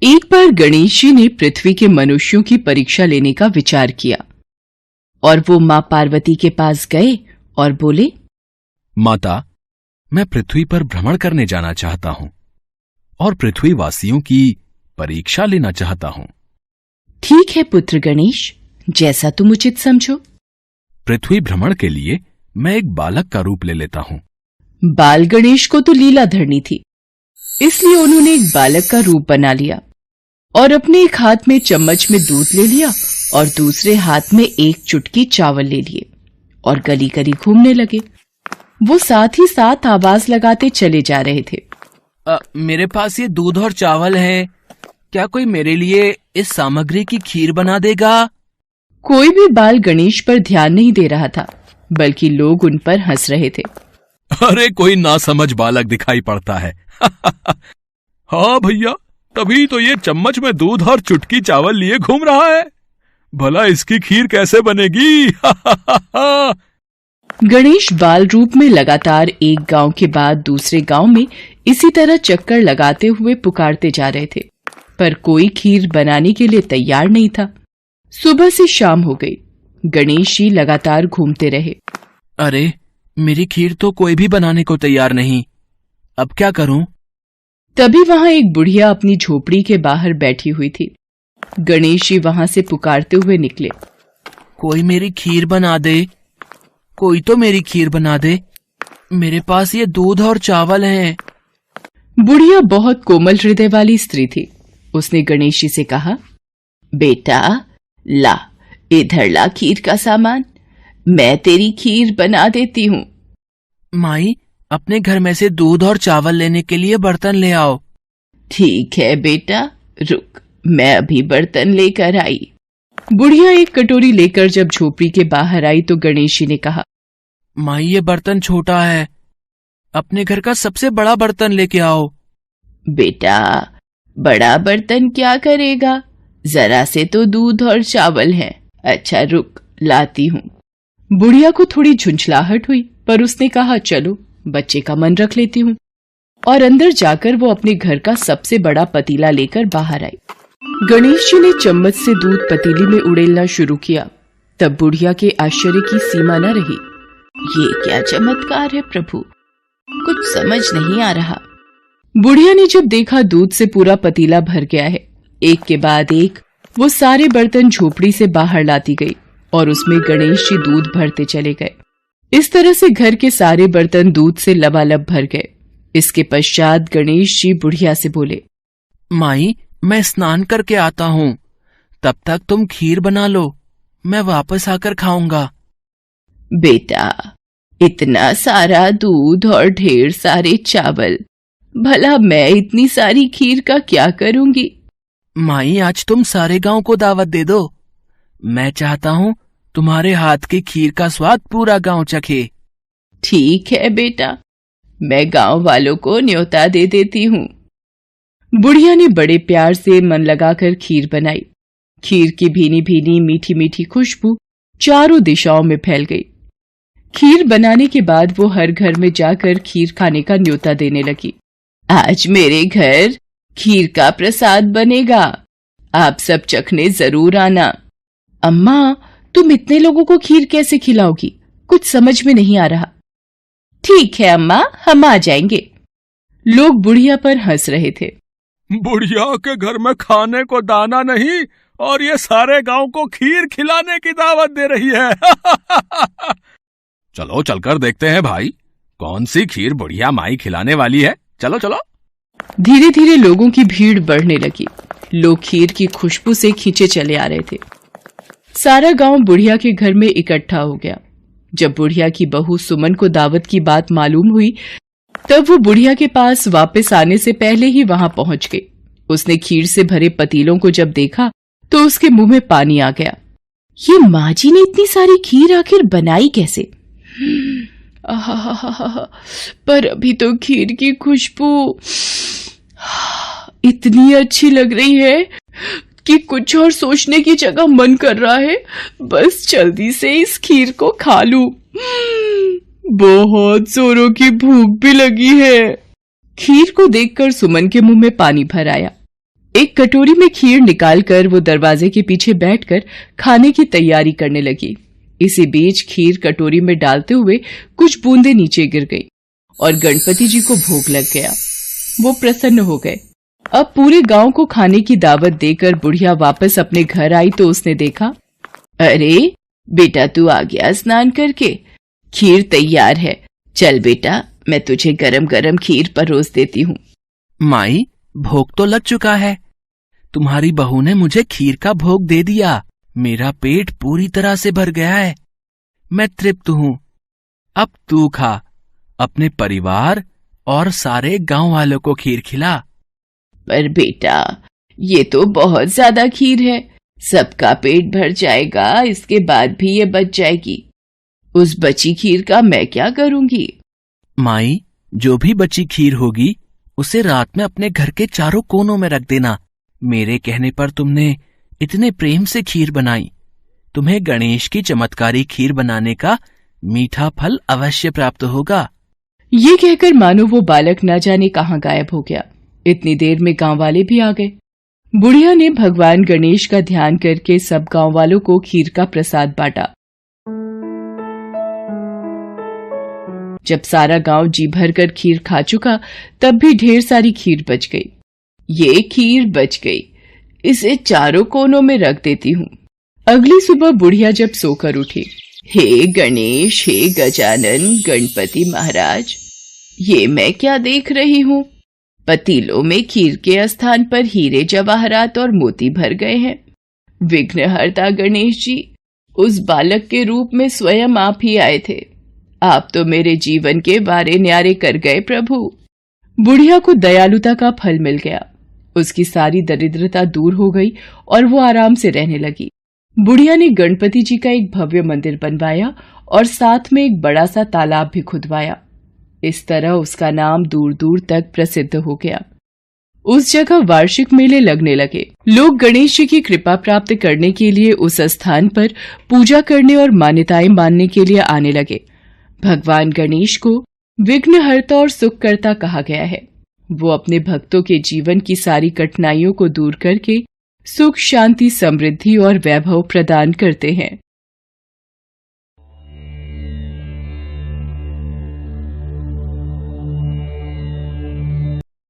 एक बार गणेश जी ने पृथ्वी के मनुष्यों की परीक्षा लेने का विचार किया और वो मां पार्वती के पास गए और बोले, माता, मैं पृथ्वी पर भ्रमण करने जाना चाहता हूं और पृथ्वी वासियों की परीक्षा लेना चाहता हूं। ठीक है पुत्र गणेश, जैसा तुम उचित समझो। पृथ्वी भ्रमण के लिए मैं एक बालक का रूप ले लेता हूं। बाल गणेश को तो लीला धरनी थी, इसलिए उन्होंने एक बालक का रूप बना लिया और अपने एक हाथ में चम्मच में दूध ले लिया और दूसरे हाथ में एक चुटकी चावल ले लिए और गली गली घूमने लगे। वो साथ ही साथ आवाज लगाते चले जा रहे थे। मेरे पास ये दूध और चावल है, क्या कोई मेरे लिए इस सामग्री की खीर बना देगा? कोई भी बाल गणेश पर ध्यान नहीं दे रहा था, बल्कि लोग उन पर हंस रहे थे। अरे कोई नासमझ बालक दिखाई पड़ता है। हाँ भैया, तभी तो ये चम्मच में दूध और चुटकी चावल लिए घूम रहा है। भला इसकी खीर कैसे बनेगी? गणेश बाल रूप में लगातार एक गांव के बाद दूसरे गांव में इसी तरह चक्कर लगाते हुए पुकारते जा रहे थे, पर कोई खीर बनाने के लिए तैयार नहीं था। सुबह से शाम हो गई, गणेश जी लगातार घूमते रहे। अरे, मेरी खीर तो कोई भी बनाने को तैयार नहीं, अब क्या करूं? तभी वहां एक बुढ़िया अपनी झोपड़ी के बाहर बैठी हुई थी। गणेश जी वहां से पुकारते हुए निकले, कोई मेरी खीर बना दे, कोई तो मेरी खीर बना दे, मेरे पास ये दूध और चावल हैं। बुढ़िया बहुत कोमल हृदय वाली स्त्री थी। उसने गणेश जी से कहा, बेटा ला, इधर ला खीर का सामान, मैं तेरी खीर बना देती हूँ। माई, अपने घर में से दूध और चावल लेने के लिए बर्तन ले आओ। ठीक है बेटा, रुक, मैं अभी बर्तन लेकर आई। बुढ़िया एक कटोरी लेकर जब झोपड़ी के बाहर आई तो गणेश जी ने कहा, माई ये बर्तन छोटा है, अपने घर का सबसे बड़ा बर्तन लेके आओ। बेटा, बड़ा बर्तन क्या करेगा, जरा से तो दूध और चावल है। अच्छा रुक, लाती हूँ। बुढ़िया को थोड़ी झुंझलाहट हुई, पर उसने कहा, चलो बच्चे का मन रख लेती हूँ, और अंदर जाकर वो अपने घर का सबसे बड़ा पतीला लेकर बाहर आई। गणेश जी ने चम्मच से दूध पतीली में उड़ेलना शुरू किया। तब बुढ़िया के आश्चर्य की सीमा न रही। ये क्या चमत्कार है प्रभु, कुछ समझ नहीं आ रहा। बुढ़िया ने जब देखा दूध से पूरा पतीला भर गया है, एक के बाद एक वो सारे बर्तन झोपड़ी से बाहर लाती गई और उसमें गणेश जी दूध भरते चले गए। इस तरह से घर के सारे बर्तन दूध से लबालब भर गए। इसके पश्चात गणेश जी बुढ़िया से बोले, माई, मैं स्नान करके आता हूँ, तब तक तुम खीर बना लो, मैं वापस आकर खाऊंगा। बेटा, इतना सारा दूध और ढेर सारे चावल, भला मैं इतनी सारी खीर का क्या करूंगी? माई, आज तुम सारे गांव को दावत दे दो, मैं चाहता हूँ तुम्हारे हाथ की खीर का स्वाद पूरा गांव चखे। ठीक है बेटा, मैं गांव वालों को न्योता दे देती हूँ। बुढ़िया ने बड़े प्यार से मन लगाकर खीर बनाई। खीर की भीनी भीनी मीठी मीठी खुशबू चारों दिशाओं में फैल गई। खीर बनाने के बाद वो हर घर में जाकर खीर खाने का न्योता देने लगी। आज मेरे घर खीर का प्रसाद बनेगा, आप सब चखने जरूर आना। अम्मा, तुम इतने लोगों को खीर कैसे खिलाओगी, कुछ समझ में नहीं आ रहा। ठीक है अम्मा, हम आ जाएंगे। लोग बुढ़िया पर हंस रहे थे। बुढ़िया के घर में खाने को दाना नहीं और ये सारे गांव को खीर खिलाने की दावत दे रही है। चलो चलकर देखते हैं भाई, कौन सी खीर बुढ़िया माई खिलाने वाली है। चलो चलो। धीरे धीरे लोगों की भीड़ बढ़ने लगी। लोग खीर की खुशबू से खींचे चले आ रहे थे। सारा गांव बुढ़िया के घर में इकट्ठा हो गया। जब बुढ़िया की बहू सुमन को दावत की बात मालूम हुई, तब वो बुढ़िया के पास वापस आने से पहले ही वहां पहुंच गई। उसने खीर से भरे पतीलों को जब देखा तो उसके मुंह में पानी आ गया। ये माँ जी ने इतनी सारी खीर आखिर बनाई कैसे? पर अभी तो खीर की खुशबू इतनी अच्छी लग रही है कि कुछ और सोचने की जगह मन कर रहा है बस जल्दी से इस खीर को खा लूं। बहुत जोरों की भूख भी लगी है। खीर को देखकर सुमन के मुंह में पानी भर आया। एक कटोरी में खीर निकालकर वो दरवाजे के पीछे बैठकर खाने की तैयारी करने लगी। इसी बीच खीर कटोरी में डालते हुए कुछ बूंदें नीचे गिर गई और गणपति जी को भोग लग गया। वो प्रसन्न हो गए। अब पूरे गांव को खाने की दावत देकर बुढ़िया वापस अपने घर आई तो उसने देखा, अरे बेटा तू आ गया स्नान करके, खीर तैयार है। चल बेटा, मैं तुझे गरम गरम खीर परोस देती हूँ। माई, भोग तो लग चुका है। तुम्हारी बहू ने मुझे खीर का भोग दे दिया। मेरा पेट पूरी तरह से भर गया है। मैं तृप्त हूँ। अब तू खा, अपने परिवार और सारे गांव वालों को खीर खिला। पर बेटा, ये तो बहुत ज्यादा खीर है, सबका पेट भर जाएगा, इसके बाद भी ये बच जाएगी। उस बची खीर का मैं क्या करूंगी? माई, जो भी बची खीर होगी उसे रात में अपने घर के चारों कोनों में रख देना। मेरे कहने पर तुमने इतने प्रेम से खीर बनाई, तुम्हें गणेश की चमत्कारी खीर बनाने का मीठा फल अवश्य प्राप्त होगा। ये कहकर मानो वो बालक न जाने कहाँ गायब हो गया। इतनी देर में गांव वाले भी आ गए। बुढ़िया ने भगवान गणेश का ध्यान करके सब गांव वालों को खीर का प्रसाद बांटा। जब सारा गांव जी भर कर खीर खा चुका, तब भी ढेर सारी खीर बच गई। ये खीर बच गई, इसे चारों कोनों में रख देती हूँ। अगली सुबह बुढ़िया जब सोकर उठी, हे गणेश, हे गजानन, गणपति महाराज, ये मैं क्या देख रही हूँ? पतीलों में खीर के स्थान पर हीरे जवाहरात और मोती भर गए हैं। विघ्नहर्ता गणेश जी उस बालक के रूप में स्वयं आप ही आए थे। आप तो मेरे जीवन के वारे न्यारे कर गए प्रभु। बुढ़िया को दयालुता का फल मिल गया। उसकी सारी दरिद्रता दूर हो गई और वो आराम से रहने लगी। बुढ़िया ने गणपति जी का एक भव्य मंदिर बनवाया और साथ में एक बड़ा सा तालाब भी खुदवाया। इस तरह उसका नाम दूर दूर तक प्रसिद्ध हो गया। उस जगह वार्षिक मेले लगने लगे। लोग गणेश जी की कृपा प्राप्त करने के लिए उस स्थान पर पूजा करने और मान्यताएं मानने के लिए आने लगे। भगवान गणेश को विघ्नहर्ता और सुखकर्ता कहा गया है। वो अपने भक्तों के जीवन की सारी कठिनाइयों को दूर करके सुख, शांति, समृद्धि और वैभव प्रदान करते हैं।